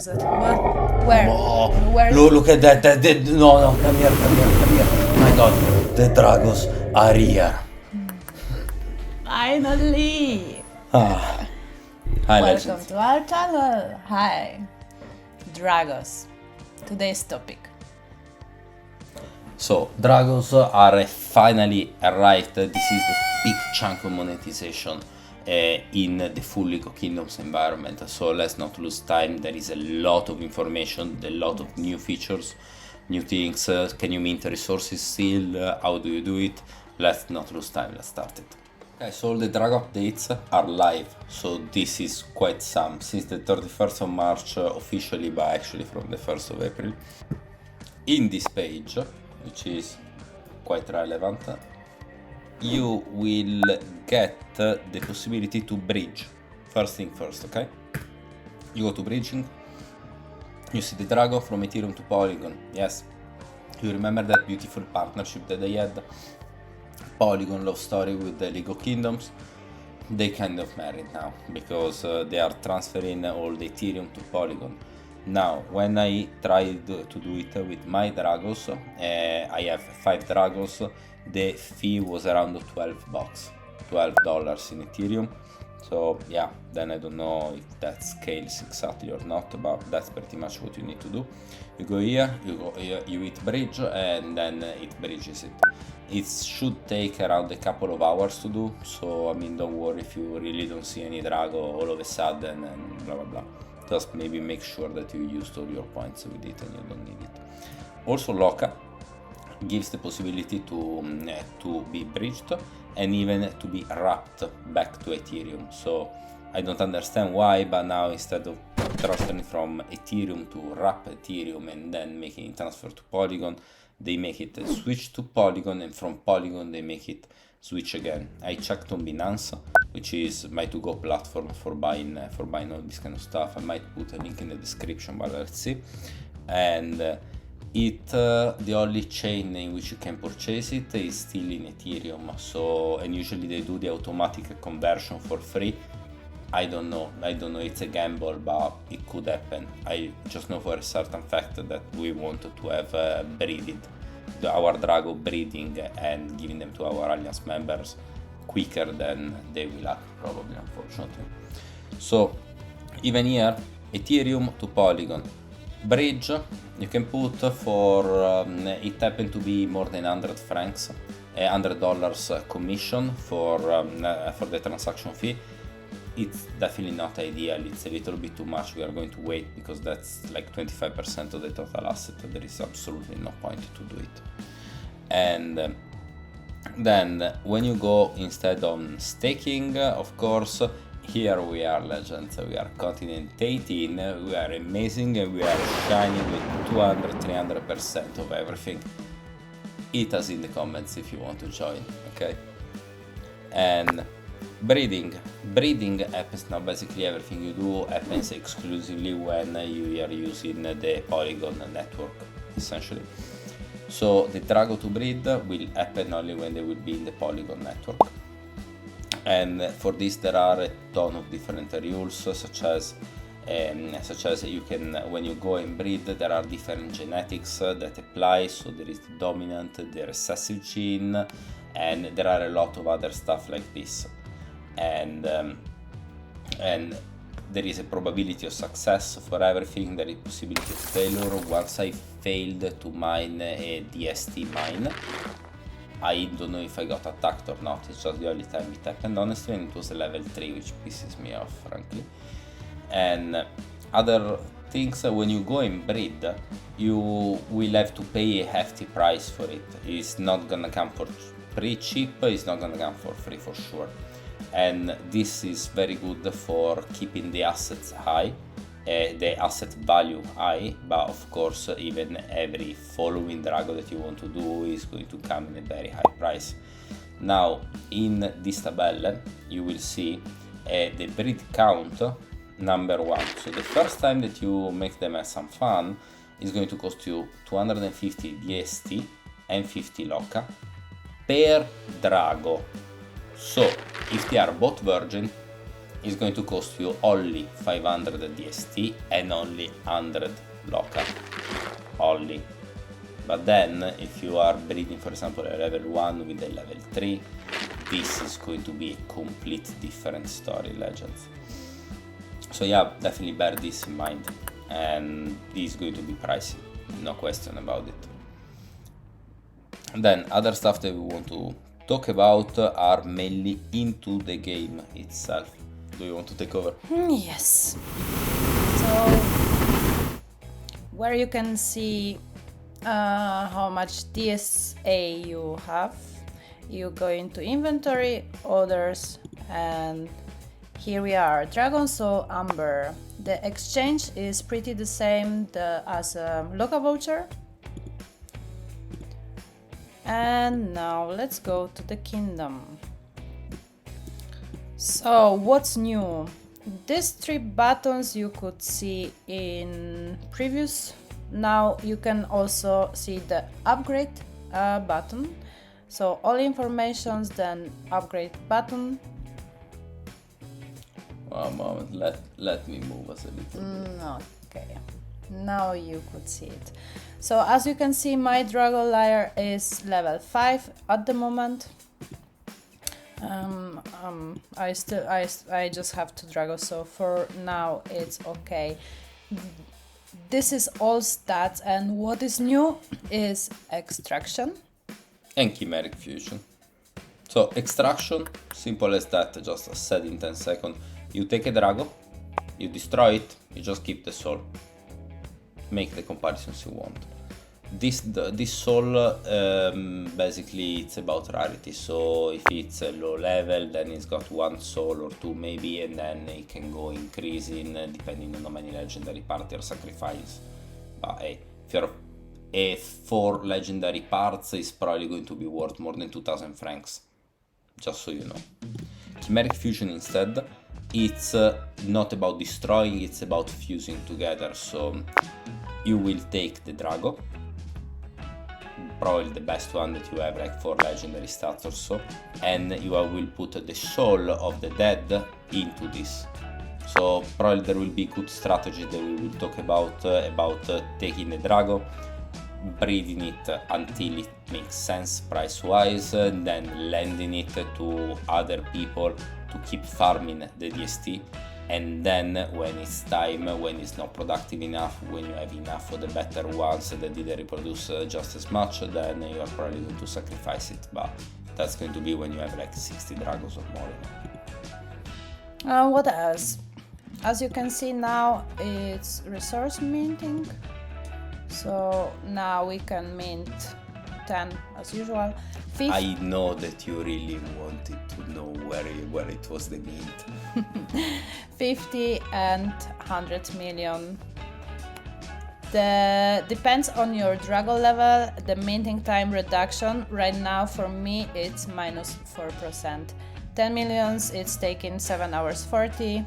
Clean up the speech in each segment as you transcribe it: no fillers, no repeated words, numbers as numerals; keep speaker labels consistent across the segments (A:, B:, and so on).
A: dragons. What? Where?
B: Oh,
A: Where?
B: look at that. No, come here. My god, the dragons are here.
A: Finally!
B: Ah. Hi,
A: Welcome
B: legends.
A: to our channel. Hi. Dragos. Today's topic.
B: So, dragons are finally arrived. This is the big chunk of monetization in the full League of Kingdoms environment. So let's not lose time. There is a lot of information, a lot of new features, new things. Can you mint resources still? How do you do it? Let's not lose time. Let's start it. Okay, so all the drag updates are live. So this is quite some since the 31st of March officially, but actually from the 1st of April. In this page, which is quite relevant, you will get the possibility to bridge. First thing first, okay? You go to bridging, you see the Dragon from Ethereum to Polygon. Yes, you remember that beautiful partnership that they had? Polygon love story with the League of Kingdoms. They kind of married now because they are transferring all the Ethereum to Polygon. Now, when I tried to do it with my dragons, I have 5 dragons, the fee was around $12 in Ethereum. So yeah, then I don't know if that scales exactly or not, but that's pretty much what you need to do. You go here, you hit bridge, and then it bridges it. It should take around a couple of hours to do, so I mean, don't worry if you really don't see any drago all of a sudden and blah blah blah. Just maybe make sure that you used all your points with it and you don't need it. Also, Loka gives the possibility to be bridged and even to be wrapped back to Ethereum. So I don't understand why, but now instead of transferring from Ethereum to wrap Ethereum and then making it transfer to Polygon, they make it switch to Polygon, and from Polygon they make it switch again. I checked on Binance, which is my to-go platform for buying all this kind of stuff. I might put a link in the description, but let's see. And the only chain in which you can purchase it is still in Ethereum. So, and usually they do the automatic conversion for free. I don't know, it's a gamble, but it could happen. I just know for a certain fact that we want to have breeded our Drago breeding and giving them to our Alliance members quicker than they will act, probably, unfortunately. So even here, Ethereum to Polygon bridge, you can put for it happened to be more than 100 francs, $100 commission for the transaction fee. It's definitely not ideal, it's a little bit too much. We are going to wait because that's like 25% of the total asset. There is absolutely no point to do it. And then when you go instead on staking, of course, here we are, legends. We are continent 18, we are amazing, and we are shining with 200-300% of everything. Hit us in the comments if you want to join, okay? And breeding happens now. Basically everything you do happens exclusively when you are using the Polygon network, essentially. So the Drago to breed will happen only when they will be in the Polygon network. And for this there are a ton of different rules, such as you can, when you go and breed, there are different genetics that apply. So there is the dominant, the recessive gene, and there are a lot of other stuff like this. And there is a probability of success for everything. There is possibility of failure. Once I failed to mine a DST mine, I don't know if I got attacked or not. It's just the only time it happened, honestly, and it was a level 3, which pisses me off, frankly. And other things, when you go and breed, you will have to pay a hefty price for it. It's not gonna come for pretty cheap, it's not gonna come for free for sure. And this is very good for keeping the assets high, the asset value high, but of course even every following Drago that you want to do is going to come in a very high price. Now in this table you will see the breed count number 1. So the first time that you make them have some fun is going to cost you 250 DST and 50 Loka per Drago. So if they are both virgin, is going to cost you only 500 DST and only 100 local. Only. But then, if you are breeding, for example, a level 1 with a level 3, this is going to be a complete different story, Legends. So yeah, definitely bear this in mind, and this is going to be pricey, no question about it. And then other stuff that we want to talk about are mainly into the game itself. Do you want to take over?
A: Yes. So, where you can see how much DSA you have, you go into inventory, orders, and here we are, Dragon Soul Amber. The exchange is pretty the same as a local voucher. And now let's go to the kingdom. So what's new? These 3 buttons you could see in previous. Now you can also see the upgrade button. So all informations, then upgrade button.
B: One moment, let me move us a little bit.
A: Okay, now you could see it. So as you can see, my Dragon Lair is level 5 at the moment. I just have 2 Dragons, so for now it's okay. This is all stats, and what is new is extraction
B: and chimeric fusion. So extraction, simple as that, just as said in 10 seconds. You take a Drago, you destroy it, you just keep the soul. Make the comparisons you want. This soul, basically it's about rarity, so if it's a low level, then it's got 1 soul or 2 maybe, and then it can go increasing depending on how many legendary parts are sacrificed. But hey, if you're a 4 legendary parts, is probably going to be worth more than 2000 francs, just so you know. Chimeric fusion instead, it's not about destroying, it's about fusing together. So you will take the Drago, probably the best one that you have, like 4 legendary stats or so, and you will put the soul of the dead into this. So probably there will be good strategy that we will talk about taking the Drago, breeding it until it makes sense price wise, then lending it to other people to keep farming the DST, and then when it's time, when it's not productive enough, when you have enough of the better ones that didn't reproduce just as much, then you are probably going to sacrifice it, but that's going to be when you have like 60 Dragons or more.
A: What else? As you can see now, it's resource minting. So now we can mint 10 as usual.
B: I know that you really wanted to know where it was the mint.
A: 50 and 100 million. Depends on your Dragon level, the minting time reduction. Right now for me it's minus 4%. 10 millions it's taking 7 hours 40.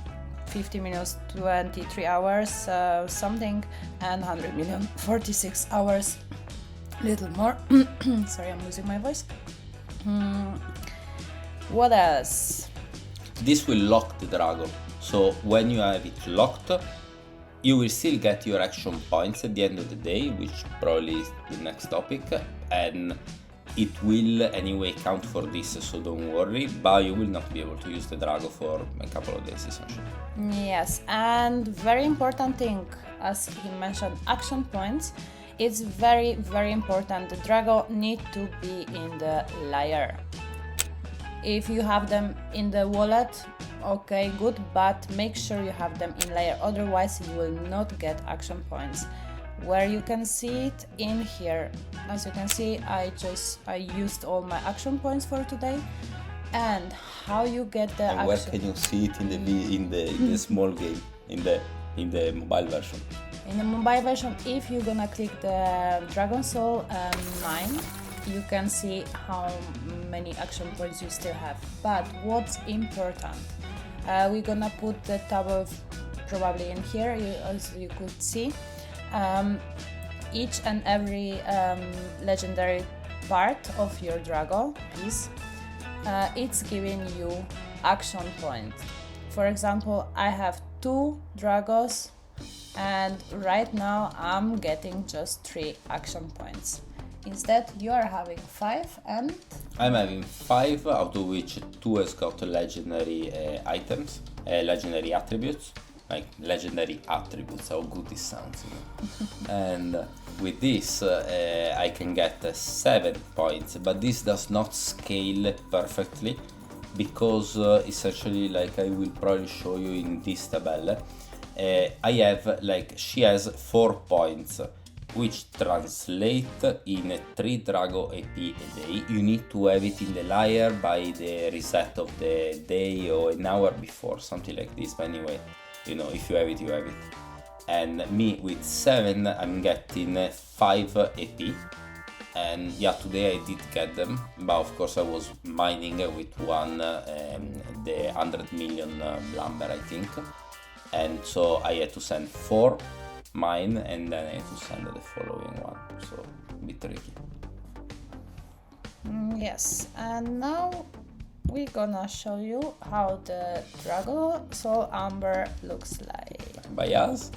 A: 50 millions 23 hours something, and 100 million 46 hours, little more. Sorry, I'm losing my voice. What else?
B: This will lock the Dragon, so when you have it locked, you will still get your action points at the end of the day, which probably is the next topic, and it will anyway count for this, so don't worry, but you will not be able to use the Drago for a couple of days essentially.
A: Yes, and very important thing, as he mentioned, action points. It's very, very important. The Drago need to be in the lair. If you have them in the wallet, okay, good, but make sure you have them in lair, otherwise you will not get action points. Where you can see it in here. As you can see, I used all my action points for today. And how you get the
B: and
A: action?
B: Where can you see it in the small game, in the mobile version?
A: In the mobile version, if you're gonna click the Dragon Soul 9, you can see how many action points you still have. But what's important, we're gonna put the table probably in here, as you could see. Each and every legendary part of your Drago piece, it's giving you action points. For example, I have 2 Dragos, and right now I'm getting just 3 action points. Instead, you are having 5, and
B: I'm having 5, out of which 2 has got legendary items, legendary attributes, like legendary attributes, how good this sounds. And with this, I can get 7 points, but this does not scale perfectly because essentially, like I will probably show you in this table, I have she has 4 points, which translate in 3 Drago AP a day. You need to have it in the layer by the reset of the day or an hour before, something like this. But anyway, you know, if you have it, you have it. And me with 7, I'm getting 5 AP. And yeah, today I did get them, but of course I was mining with one, the 100 million Blamber, I think. And so I had to send 4 mine, and then I had to send the following one, so a bit tricky.
A: Yes, and now we're gonna show you how the Drago Soul Amber looks like.
B: By us?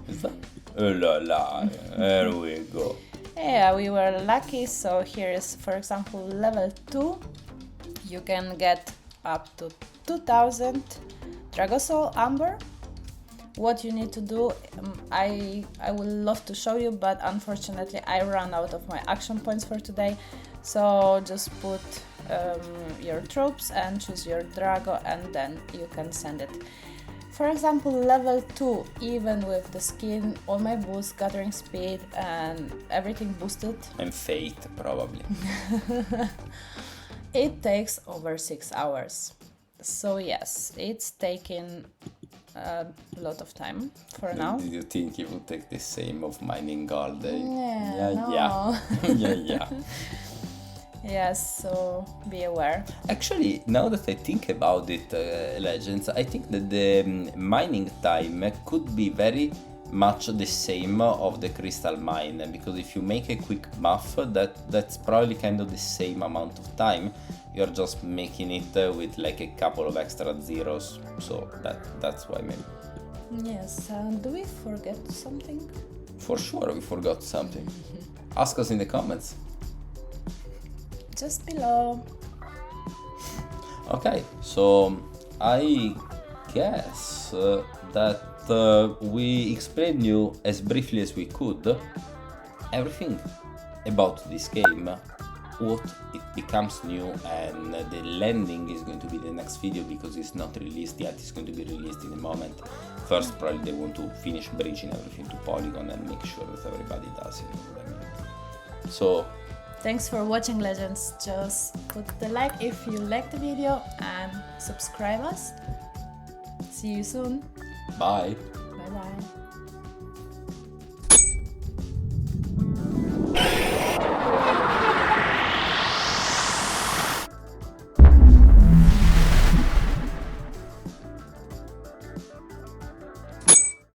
B: Is that? Oh la la, there we go.
A: Yeah, we were lucky, so here is, for example, level 2. You can get up to 2000 Drago Soul Amber. What you need to do, I would love to show you, but unfortunately I ran out of my action points for today. So just put your troops and choose your Drago, and then you can send it. For example, level 2, even with the skin, all my boosts, gathering speed and everything boosted.
B: And fate, probably.
A: It takes over 6 hours. So yes, it's taking a lot of time for now.
B: Did you think it would take the same of mining gold?
A: No.
B: Yeah.
A: Yes, so be aware.
B: Actually, now that I think about it, Legends, I think that the mining time could be very much the same of the crystal mine, because if you make a quick buff, that's probably kind of the same amount of time. You're just making it with like a couple of extra zeros, so that's why maybe.
A: Yes, do we forget something?
B: For sure we forgot something. Ask us in the comments.
A: Just below.
B: Okay, so I guess that we explained you as briefly as we could everything about this game, what it becomes new, and the landing is going to be the next video because it's not released yet. It's going to be released in a moment. First, probably they want to finish bridging everything to Polygon and make sure that everybody does it. So
A: thanks for watching, Legends. Just put the like if you liked the video and subscribe us. See you soon.
B: bye.
A: Bye bye.